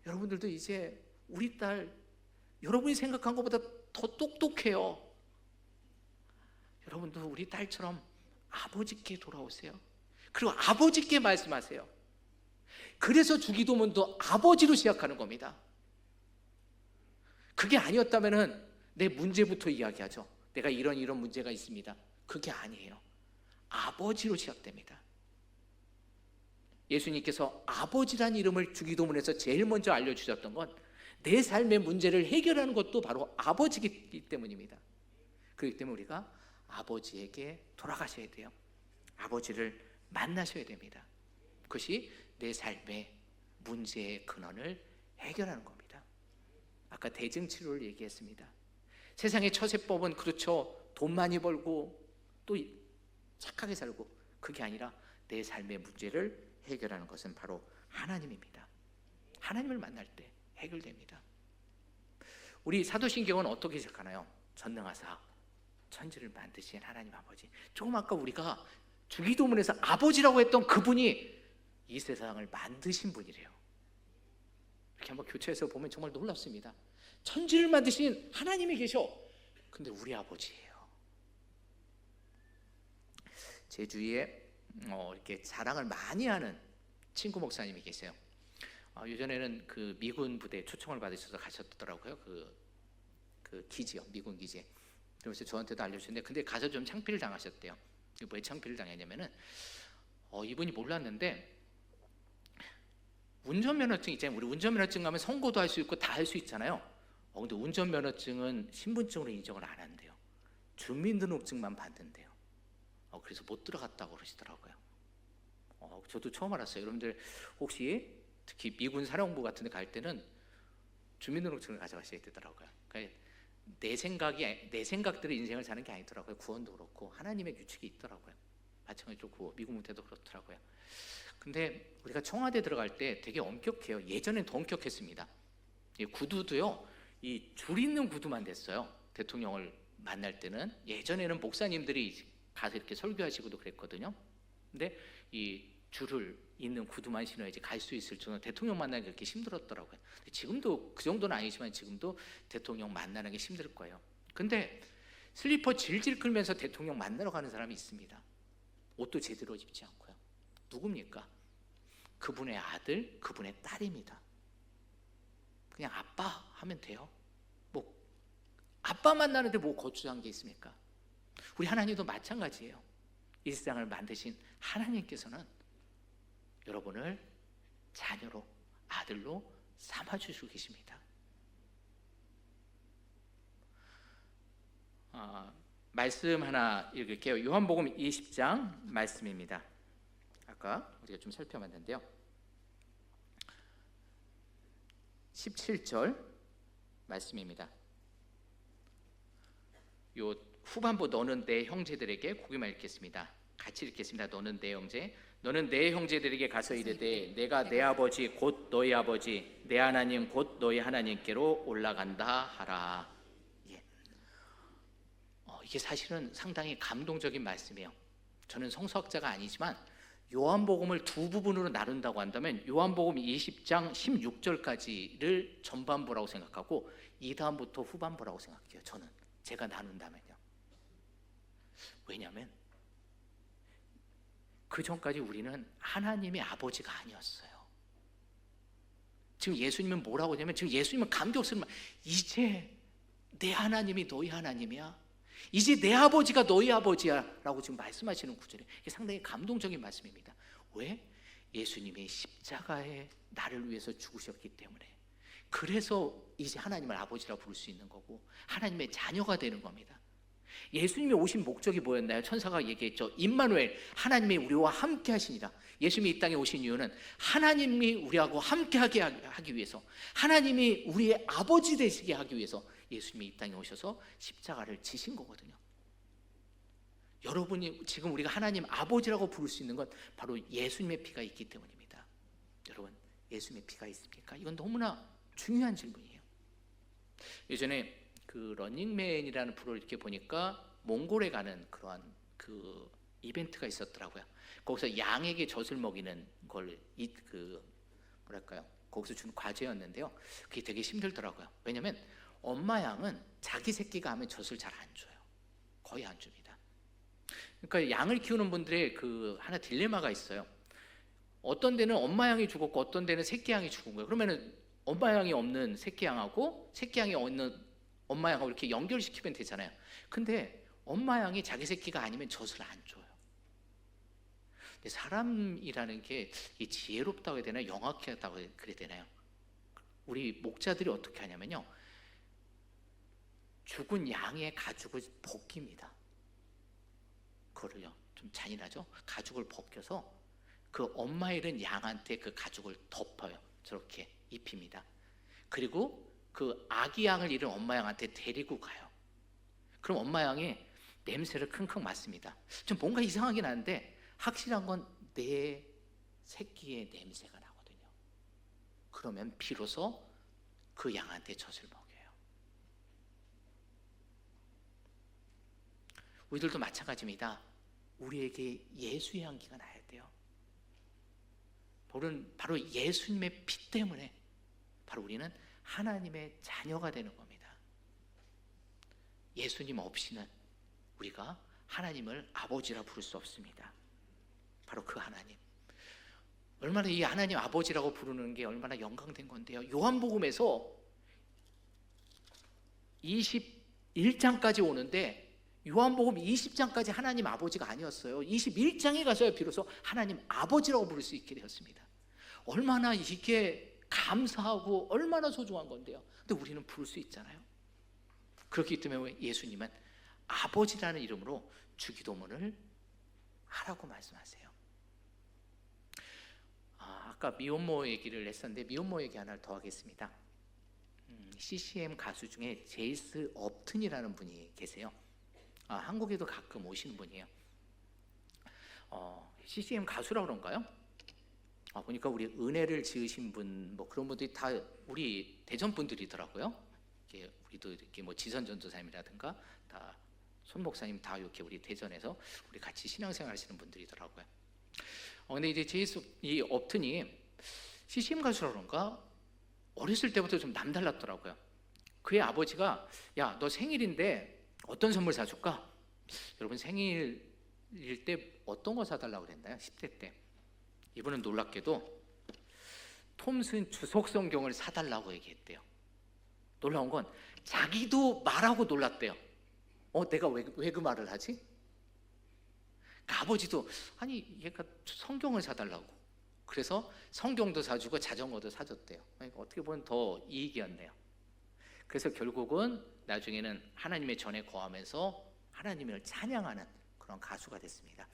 여러분들도 이제 우리 딸, 여러분이 생각한 것보다 더 똑똑해요. 여러분도 우리 딸처럼 아버지께 돌아오세요. 그리고 아버지께 말씀하세요. 그래서 주기도문도 아버지로 시작하는 겁니다. 그게 아니었다면은 내 문제부터 이야기하죠. 내가 이런 문제가 있습니다. 그게 아니에요. 아버지로 시작됩니다. 예수님께서 아버지란 이름을 주기도문에서 제일 먼저 알려주셨던 건 내 삶의 문제를 해결하는 것도 바로 아버지이기 때문입니다. 그렇기 때문에 우리가 아버지에게 돌아가셔야 돼요. 아버지를 만나셔야 됩니다. 그것이 내 삶의 문제의 근원을 해결하는 겁니다. 아까 대증치료를 얘기했습니다. 세상의 처세법은 그렇죠. 돈 많이 벌고 또 착하게 살고, 그게 아니라 내 삶의 문제를 해결하는 것은 바로 하나님입니다. 하나님을 만날 때 해결됩니다. 우리 사도신경은 어떻게 시작하나요? 전능하사 천지를 만드신 하나님 아버지. 조금 아까 우리가 주기도문에서 아버지라고 했던 그분이 이 세상을 만드신 분이래요. 이렇게 한번 교체해서 보면 정말 놀랍습니다. 천지를 만드신 하나님이 계셔. 근데 우리 아버지예요. 제 주위에 이렇게 자랑을 많이 하는 친구 목사님이 계세요. 예전에는 그 미군 부대에 초청을 받으셔서 가셨더라고요. 그 기지요, 미군 기지에. 그래서 저한테도 알려주셨는데, 근데 가서 좀 창피를 당하셨대요. 왜 창피를 당했냐면은 이분이 몰랐는데, 운전면허증 있잖아요. 우리 운전면허증 가면 선고도 할 수 있고 다 할 수 있잖아요. 근데 운전면허증은 신분증으로 인정을 안 한대요. 주민등록증만 받는데요. 그래서 못 들어갔다고 그러시더라고요. 저도 처음 알았어요. 여러분들 혹시 특히 미군 사령부 같은 데 갈 때는 주민등록증을 가져가셔야 되더라고요. 그러니까 내 생각들의 인생을 사는 게 아니더라고요. 구원도 그렇고 하나님의 규칙이 있더라고요. 마찬가지로 미군 무대도 그렇더라고요. 근데 우리가 청와대 들어갈 때 되게 엄격해요. 예전엔 더 엄격했습니다. 이 구두도요, 이 줄 있는 구두만 됐어요. 대통령을 만날 때는. 예전에는 목사님들이 가서 이렇게 설교하시고도 그랬거든요. 근데 이 줄을 있는 구두만 신어야지 갈 수 있을 정도. 대통령 만나기 그렇게 힘들었더라고요. 지금도 그 정도는 아니지만 지금도 대통령 만나는 게 힘들 거예요. 근데 슬리퍼 질질 끌면서 대통령 만나러 가는 사람이 있습니다. 옷도 제대로 입지 않고요. 누굽니까? 그분의 아들, 그분의 딸입니다. 그냥 아빠 하면 돼요. 뭐 아빠 만나는데 뭐 거추한 게 있습니까? 우리 하나님도 마찬가지예요. 이 세상을 만드신 하나님께서는 여러분을 자녀로, 아들로 삼아주시고 계십니다. 말씀 하나 읽을게요. 요한복음 20장 말씀입니다. 아까 우리가 좀 살펴봤는데요. 17절 말씀입니다. 요 후반부, 너는 내 형제들에게, 고기만 읽겠습니다. 같이 읽겠습니다. 너는 내 형제들에게 가서 이르되 내가 내 아버지 곧 너희 아버지 내 하나님 곧 너희 하나님께로 올라간다 하라. 이게 사실은 상당히 감동적인 말씀이에요. 저는 성서학자가 아니지만 요한복음을 두 부분으로 나눈다고 한다면 요한복음 20장 16절까지를 전반부라고 생각하고 이 다음부터 후반부라고 생각해요. 저는 제가 나눈다면요. 왜냐하면 그 전까지 우리는 하나님의 아버지가 아니었어요. 지금 예수님은 뭐라고 하냐면, 지금 예수님은 감격스러운 말, 이제 내 하나님이 너희 하나님이야. 이제 내 아버지가 너희 아버지야 라고 지금 말씀하시는 구절이 이게 상당히 감동적인 말씀입니다. 왜? 예수님이 십자가에 나를 위해서 죽으셨기 때문에. 그래서 이제 하나님을 아버지라고 부를 수 있는 거고 하나님의 자녀가 되는 겁니다. 예수님이 오신 목적이 뭐였나요? 천사가 얘기했죠. 임마누엘, 하나님이 우리와 함께 하시니라. 예수님이 이 땅에 오신 이유는 하나님이 우리하고 함께하게 하기 위해서, 하나님이 우리의 아버지 되시게 하기 위해서 예수님이 이 땅에 오셔서 십자가를 지신 거거든요. 여러분이 지금 우리가 하나님 아버지라고 부를 수 있는 건 바로 예수님의 피가 있기 때문입니다. 여러분, 예수님의 피가 있습니까? 이건 너무나 중요한 질문이에요. 예전에 그 러닝맨이라는 프로를 이렇게 보니까 몽골에 가는 그러한 그 이벤트가 있었더라고요. 거기서 양에게 젖을 먹이는 걸 뭐랄까요? 거기서 준 과제였는데요. 그게 되게 힘들더라고요. 왜냐하면 엄마 양은 자기 새끼가 하면 젖을 잘 안 줘요. 거의 안 줍니다. 그러니까 양을 키우는 분들의 그 하나 딜레마가 있어요. 어떤 데는 엄마 양이 죽었고 어떤 데는 새끼 양이 죽은 거예요. 그러면은 엄마 양이 없는 새끼 양하고 새끼 양이 없는 엄마 양하고 이렇게 연결시키면 되잖아요. 근데 엄마 양이 자기 새끼가 아니면 젖을 안 줘요. 근데 사람이라는 게 지혜롭다고 해야 되나요? 영악하다고 그래야 되나요? 우리 목자들이 어떻게 하냐면요, 죽은 양의 가죽을 벗깁니다. 그거를요, 좀 잔인하죠? 가죽을 벗겨서 그 엄마 잃은 양한테 그 가죽을 덮어요. 저렇게 입힙니다. 그리고 그 아기 양을 잃은 엄마 양한테 데리고 가요. 그럼 엄마 양이 냄새를 킁킁 맡습니다. 좀 뭔가 이상하긴 한데 확실한 건 내 새끼의 냄새가 나거든요. 그러면 비로소 그 양한테 젖을 먹여요. 우리들도 마찬가지입니다. 우리에게 예수의 향기가 나야 돼요. 바로 예수님의 피 때문에 바로 우리는 하나님의 자녀가 되는 겁니다. 예수님 없이는 우리가 하나님을 아버지라 부를 수 없습니다. 바로 그 하나님, 얼마나 이 하나님 아버지라고 부르는 게 얼마나 영광된 건데요. 요한복음에서 21장까지 오는데 요한복음 20장까지 하나님 아버지가 아니었어요. 21장에 가서야 비로소 하나님 아버지라고 부를 수 있게 되었습니다. 얼마나 이게 감사하고 얼마나 소중한 건데요. 근데 우리는 부를 수 있잖아요. 그렇기 때문에 예수님은 아버지라는 이름으로 주기도문을 하라고 말씀하세요. 아까 미혼모 얘기를 했었는데 미혼모 얘기 하나를 더 하겠습니다. CCM 가수 중에 제이스 업튼이라는 분이 계세요. 한국에도 가끔 오시는 분이에요. CCM 가수라고 그런가요? 보니까 우리 은혜를 지으신 분, 뭐 그런 분들이 다 우리 대전 분들이더라고요. 우리도 이렇게 뭐 지선 전도사님이라든가 다 손 목사님 다 이렇게 우리 대전에서 우리 같이 신앙생활 하시는 분들이더라고요. 근데 이제 제이스 이 업튼이 CCM 가수라 그런가 어렸을 때부터 좀 남달랐더라고요. 그의 아버지가 야, 너 생일인데 어떤 선물 사줄까? 여러분 생일일 때 어떤 거 사달라고 그랬나요? 10대 때 이분은 놀랍게도 톰슨 주석 성경을 사달라고 얘기했대요. 놀라운 건 자기도 말하고 놀랐대요. 내가 왜 그 말을 하지? 그 아버지도 아니 얘가 성경을 사달라고. 그래서 성경도 사주고 자전거도 사줬대요. 그러니까 어떻게 보면 더 이익이었네요. 그래서 결국은 나중에는 하나님의 전에 거하면서 하나님을 찬양하는 그런 가수가 됐습니다.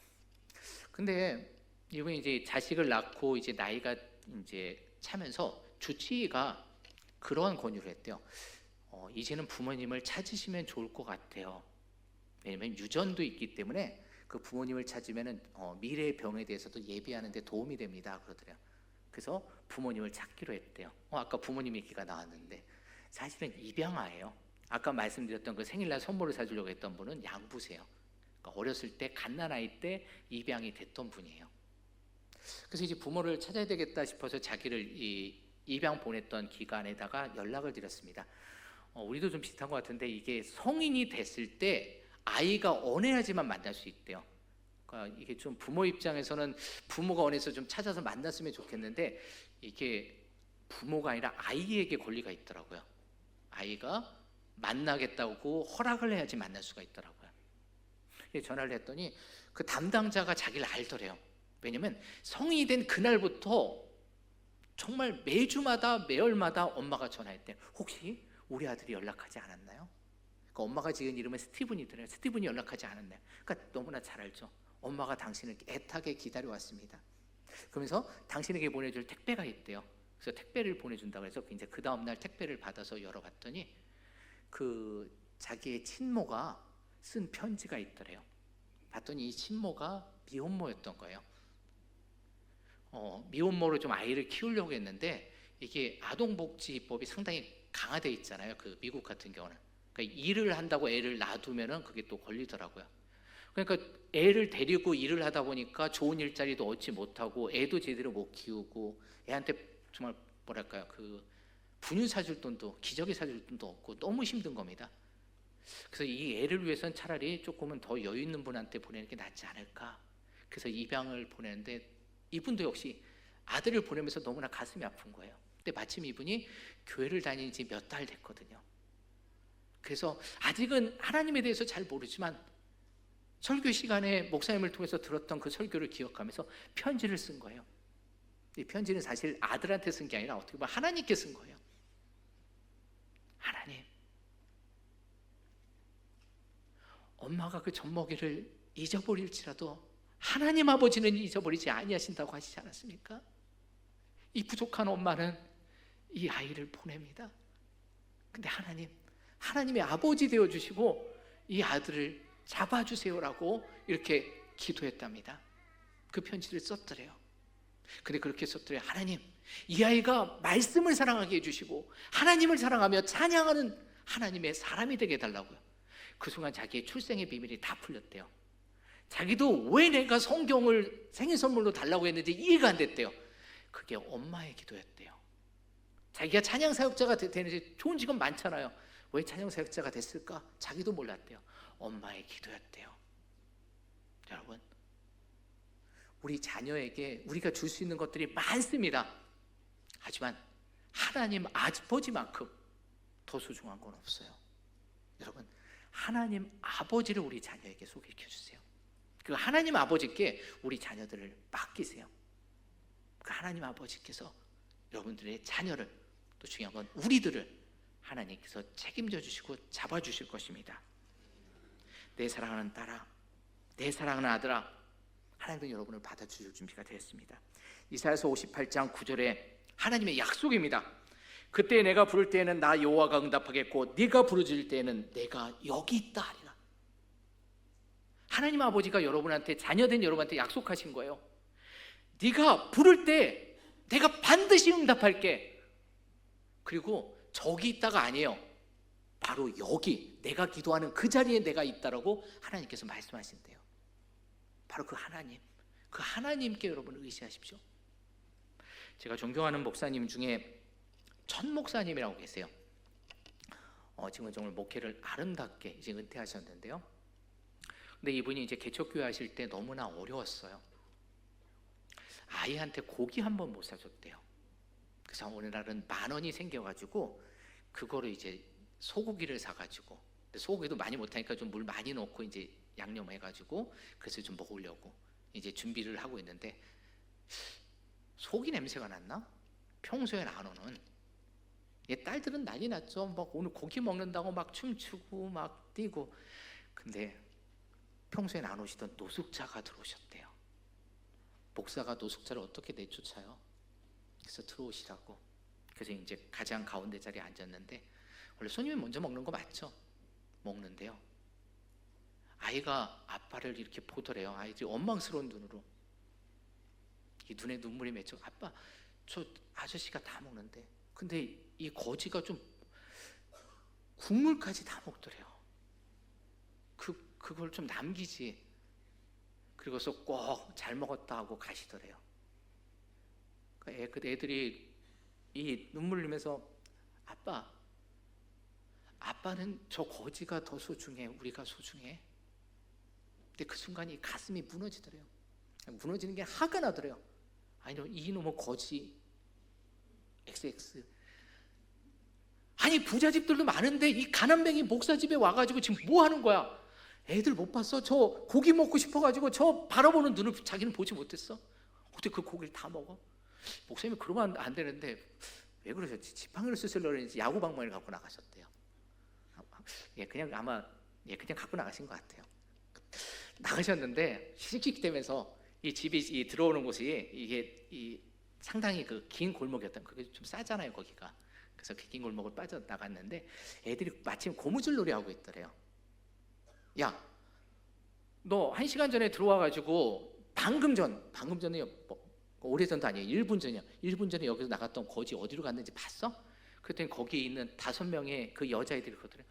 근데 이분이 이제 자식을 낳고 이제 나이가 이제 차면서 주치의가 그러한 권유를 했대요. 이제는 부모님을 찾으시면 좋을 것 같아요. 왜냐면 유전도 있기 때문에 그 부모님을 찾으면은 미래의 병에 대해서도 예비하는 데 도움이 됩니다. 그러더래요. 그래서 부모님을 찾기로 했대요. 아까 부모님 얘기가 나왔는데 사실은 입양아예요. 아까 말씀드렸던 그 생일날 선물을 사주려고 했던 분은 양부세요. 그러니까 어렸을 때 갓난아이 때 입양이 됐던 분이에요. 그래서 이제 부모를 찾아야 되겠다 싶어서 자기를 입양 보냈던 기관에다가 연락을 드렸습니다. 우리도 좀 비슷한 것 같은데 이게 성인이 됐을 때 아이가 원해야지만 만날 수 있대요. 그러니까 이게 좀 부모 입장에서는 부모가 원해서 좀 찾아서 만났으면 좋겠는데 이게 부모가 아니라 아이에게 권리가 있더라고요. 아이가 만나겠다고 허락을 해야지 만날 수가 있더라고요. 전화를 했더니 그 담당자가 자기를 알더래요. 왜냐면 성인이 된 그날부터 정말 매주마다 매월마다 엄마가 전화했대요. 혹시 우리 아들이 연락하지 않았나요? 그러니까 엄마가 지은 이름은 스티븐이더래요. 스티븐이 연락하지 않았나요? 그러니까 너무나 잘 알죠. 엄마가 당신을 애타게 기다려왔습니다. 그러면서 당신에게 보내줄 택배가 있대요. 그래서 택배를 보내준다고 해서 이제 그 다음날 택배를 받아서 열어봤더니 그 자기의 친모가 쓴 편지가 있더래요. 봤더니 이 친모가 미혼모였던 거예요. 미혼모로 좀 아이를 키우려고 했는데 이게 아동복지법이 상당히 강화돼 있잖아요. 그 미국 같은 경우는. 그러니까 일을 한다고 애를 놔두면은 그게 또 걸리더라고요. 그러니까 애를 데리고 일을 하다 보니까 좋은 일자리도 얻지 못하고 애도 제대로 못 키우고 애한테 정말 뭐랄까요, 그 분유 사줄 돈도, 기저귀 사줄 돈도 없고 너무 힘든 겁니다. 그래서 이 애를 위해서는 차라리 조금은 더 여유 있는 분한테 보내는 게 낫지 않을까. 그래서 입양을 보내는데 이분도 역시 아들을 보내면서 너무나 가슴이 아픈 거예요. 근데 마침 이분이 교회를 다닌 지 몇 달 됐거든요. 그래서 아직은 하나님에 대해서 잘 모르지만 설교 시간에 목사님을 통해서 들었던 그 설교를 기억하면서 편지를 쓴 거예요. 이 편지는 사실 아들한테 쓴 게 아니라 어떻게 보면 하나님께 쓴 거예요. 하나님, 엄마가 그 젖먹이를 잊어버릴지라도 하나님 아버지는 잊어버리지 아니하신다고 하시지 않았습니까? 이 부족한 엄마는 이 아이를 보냅니다. 근데 하나님의 아버지 되어주시고 이 아들을 잡아주세요라고 이렇게 기도했답니다. 그 편지를 썼더래요. 근데 그렇게 썼더래요. 하나님, 이 아이가 말씀을 사랑하게 해주시고 하나님을 사랑하며 찬양하는 하나님의 사람이 되게 해달라고요. 그 순간 자기의 출생의 비밀이 다 풀렸대요. 자기도 왜 내가 성경을 생일 선물로 달라고 했는지 이해가 안 됐대요. 그게 엄마의 기도였대요. 자기가 찬양 사역자가 되는지 좋은 직업 많잖아요. 왜 찬양 사역자가 됐을까? 자기도 몰랐대요. 엄마의 기도였대요. 여러분, 우리 자녀에게 우리가 줄 수 있는 것들이 많습니다. 하지만 하나님 아버지만큼 더 소중한 건 없어요. 여러분, 하나님 아버지를 우리 자녀에게 소개시켜 주세요. 그 하나님 아버지께 우리 자녀들을 맡기세요. 그 하나님 아버지께서 여러분들의 자녀를, 또 중요한 건 우리들을 하나님께서 책임져 주시고 잡아 주실 것입니다. 내 사랑하는 딸아, 내 사랑하는 아들아, 하나님은 여러분을 받아주실 준비가 되었습니다. 이사야서 58장 9절에 하나님의 약속입니다. 그때 내가 부를 때에는 나 여호와가 응답하겠고 네가 부르짖을 때에는 내가 여기 있다 하리라. 하나님 아버지가 여러분한테, 자녀된 여러분한테 약속하신 거예요. 네가 부를 때 내가 반드시 응답할게. 그리고 저기 있다가 아니에요. 바로 여기, 내가 기도하는 그 자리에 내가 있다라고 하나님께서 말씀하신대요. 바로 그 하나님께 여러분 의지하십시오. 제가 존경하는 목사님 중에 전 목사님이라고 계세요. 지금 정말 목회를 아름답게 이제 은퇴하셨는데요. 근데 이분이 이제 개척교회 하실 때 너무나 어려웠어요. 아이한테 고기 한 번 못 사줬대요. 그래서 어느 날은 10,000원이 생겨가지고 그거를 이제 소고기를 사가지고, 근데 소고기도 많이 못하니까 좀 물 많이 넣고 이제 양념해가지고 그래서 좀 먹으려고 이제 준비를 하고 있는데 소고기 냄새가 났나? 평소엔 안 오는. 얘 딸들은 난리 났죠. 막 오늘 고기 먹는다고 막 춤추고 막 뛰고. 근데 평소엔 안 오시던 노숙자가 들어오셨대요. 목사가 노숙자를 어떻게 내쫓아요? 그래서 들어오시라고. 그래서 이제 가장 가운데 자리에 앉았는데, 원래 손님이 먼저 먹는 거 맞죠? 먹는데요, 아이가 아빠를 이렇게 보더래요. 아이들이 원망스러운 눈으로. 이 눈에 눈물이 맺혀. 아빠, 저 아저씨가 다 먹는데, 근데 이 거지가 좀 국물까지 다 먹더래요. 그걸 좀 남기지. 그리고서 꼭 잘 먹었다 하고 가시더래요. 그 애들이 이 눈물 흘리면서, 아빠는 저 거지가 더 소중해, 우리가 소중해. 근데 그 순간 이 가슴이 무너지더래요. 무너지는 게 화가 나더래요. 아니, 이놈의 거지 XX. 아니 부자집들도 많은데 이 가난뱅이 목사 집에 와가지고 지금 뭐 하는 거야? 애들 못 봤어? 저 고기 먹고 싶어가지고 저 바라보는 눈을 자기는 보지 못했어? 어떻게 그 고기를 다 먹어? 목사님이 그러면 안 되는데 왜 그러셨지? 지팡이를 쓰시려고 했는지 야구방망이를 갖고 나가셨대요. 예, 그냥 아마 그냥 갖고 나가신 것 같아요. 나가셨는데 씩씩대면서 이 집이 들어오는 곳이 이게 상당히 그 긴 골목이었던, 그게 좀 싸잖아요 거기가. 그래서 그 긴 골목을 빠져나갔는데 애들이 마침 고무줄 놀이 하고 있더래요. 야, 너 1시간 전에 들어와가지고 방금 전에 뭐, 오래전도 아니에요. 1분 전이야. 1분 전에 여기서 나갔던 거지 어디로 갔는지 봤어? 그랬더니 거기에 있는 5명의 그 여자애들이 그러더래요.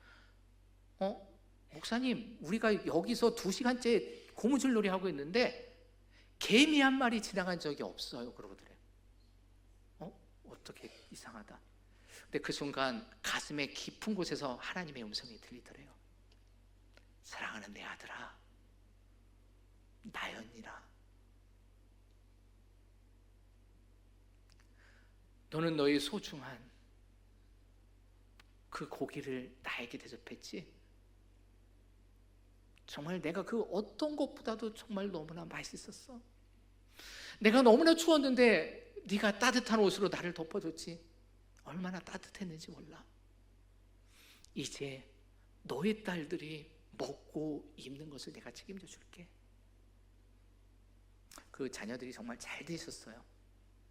목사님, 우리가 여기서 2시간째 고무줄 놀이 하고 있는데 개미 한 마리 지나간 적이 없어요. 그러더래요. 어떻게 이상하다. 근데 그 순간 가슴의 깊은 곳에서 하나님의 음성이 들리더래요. 사랑하는 내 아들아, 나였니라. 너는 너의 소중한 그 고기를 나에게 대접했지? 정말 내가 그 어떤 것보다도 정말 너무나 맛있었어. 내가 너무나 추웠는데 네가 따뜻한 옷으로 나를 덮어줬지. 얼마나 따뜻했는지 몰라. 이제 너의 딸들이 먹고 입는 것을 내가 책임져 줄게. 그 자녀들이 정말 잘 되셨어요.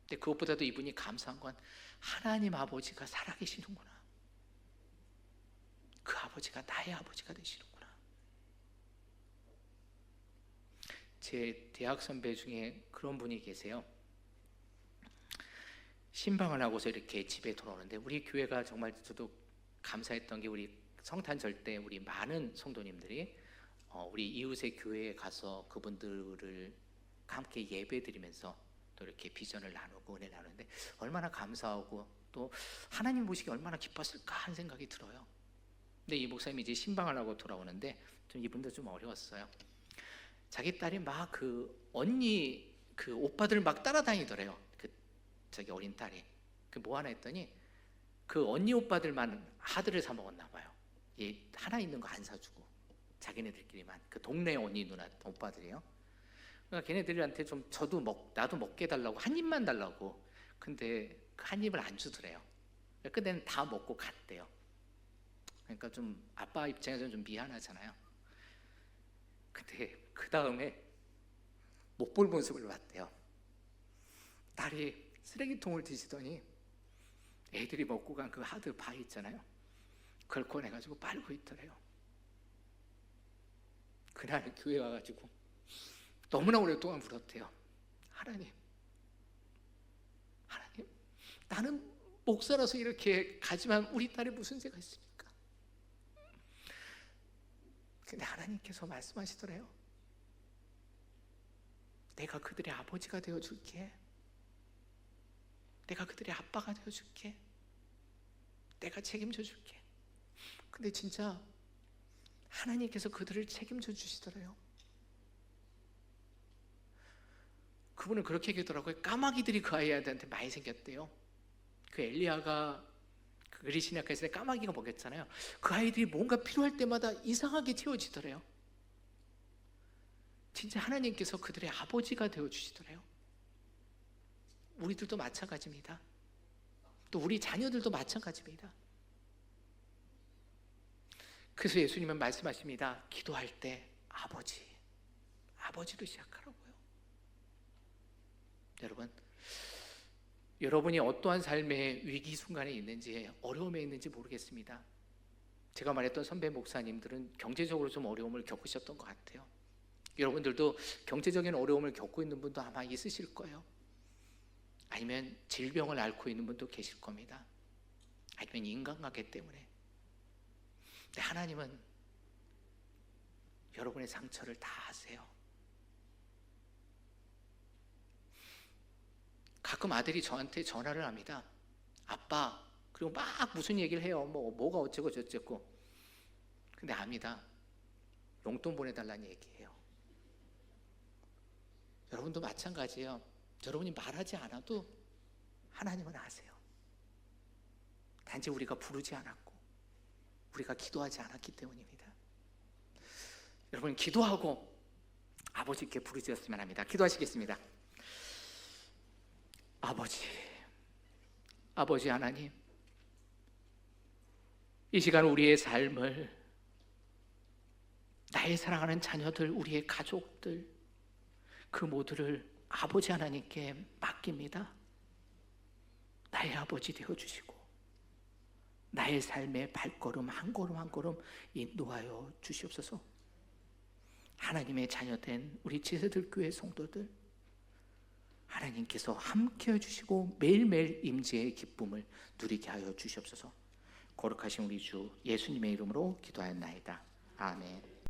근데 그것보다도 이분이 감사한 건 하나님 아버지가 살아계시는구나. 그 아버지가 나의 아버지가 되시는구나. 제 대학 선배 중에 그런 분이 계세요. 신방을 하고서 이렇게 집에 돌아오는데, 우리 교회가 정말 저도 감사했던 게, 우리 성탄절 때 우리 많은 성도님들이 우리 이웃의 교회에 가서 그분들을 함께 예배드리면서 또 이렇게 비전을 나누고 은혜 나누는데 얼마나 감사하고 또 하나님 보시기 얼마나 기뻤을까 하는 생각이 들어요. 근데 이 목사님이 이제 신방을 하고 돌아오는데 좀 이분도 좀 어려웠어요. 자기 딸이 막 그 언니 그 오빠들 막 따라다니더래요. 저기 어린 딸이 그 뭐 하나 했더니 그 언니 오빠들만 하드를 사 먹었나 봐요. 얘 하나 있는 거 안 사주고 자기네들끼리만, 그 동네 언니 누나 오빠들이요. 그러니까 걔네들한테 좀 나도 먹게 해달라고 한 입만 달라고. 근데 그 한 입을 안 주더래요. 그때는 다 먹고 갔대요. 그러니까 좀 아빠 입장에서는 좀 미안하잖아요. 근데 그 다음에 못 볼 모습을 봤대요. 딸이 쓰레기통을 뒤지더니 애들이 먹고 간 그 하드 바이 있잖아요. 그걸 꺼내가지고 빨고 있더래요. 그날 교회 와가지고 너무나 오랫동안 물었대요. 하나님, 나는 목사라서 이렇게 가지만 우리 딸이 무슨 죄가 있습니까? 근데 하나님께서 말씀하시더래요. 내가 그들의 아버지가 되어줄게. 내가 그들의 아빠가 되어줄게. 내가 책임져 줄게. 근데 진짜 하나님께서 그들을 책임져 주시더래요. 그분은 그렇게 얘기하더라고요. 까마귀들이 그 아이한테 많이 생겼대요. 그 엘리야가 그 그리시나카 시대 까마귀가 먹였잖아요. 그 아이들이 뭔가 필요할 때마다 이상하게 채워지더래요. 진짜 하나님께서 그들의 아버지가 되어주시더래요. 우리들도 마찬가지입니다. 또 우리 자녀들도 마찬가지입니다. 그래서 예수님은 말씀하십니다. 기도할 때 아버지로 시작하라고요. 여러분이 어떠한 삶의 위기 순간에 있는지, 어려움에 있는지 모르겠습니다. 제가 말했던 선배 목사님들은 경제적으로 좀 어려움을 겪으셨던 것 같아요. 여러분들도 경제적인 어려움을 겪고 있는 분도 아마 있으실 거예요. 아니면 질병을 앓고 있는 분도 계실 겁니다. 아니면 인간관계 때문에. 근데 하나님은 여러분의 상처를 다 아세요. 가끔 아들이 저한테 전화를 합니다. 아빠, 그리고 막 무슨 얘기를 해요. 뭐가 어쩌고 저쩌고. 근데 압니다. 용돈 보내달라는 얘기예요. 여러분도 마찬가지예요. 여러분이 말하지 않아도 하나님은 아세요. 단지 우리가 부르지 않았고 우리가 기도하지 않았기 때문입니다. 여러분, 기도하고 아버지께 부르짖었으면 합니다. 기도하시겠습니다. 아버지 하나님, 이 시간 우리의 삶을, 나의 사랑하는 자녀들, 우리의 가족들, 그 모두를 아버지 하나님께 맡깁니다. 나의 아버지 되어주시고 나의 삶의 발걸음 한 걸음 한 걸음 인도하여 주시옵소서. 하나님의 자녀된 우리 지새들교회 성도들, 하나님께서 함께 해주시고 매일매일 임재의 기쁨을 누리게 하여 주시옵소서. 거룩하신 우리 주 예수님의 이름으로 기도하였나이다. 아멘.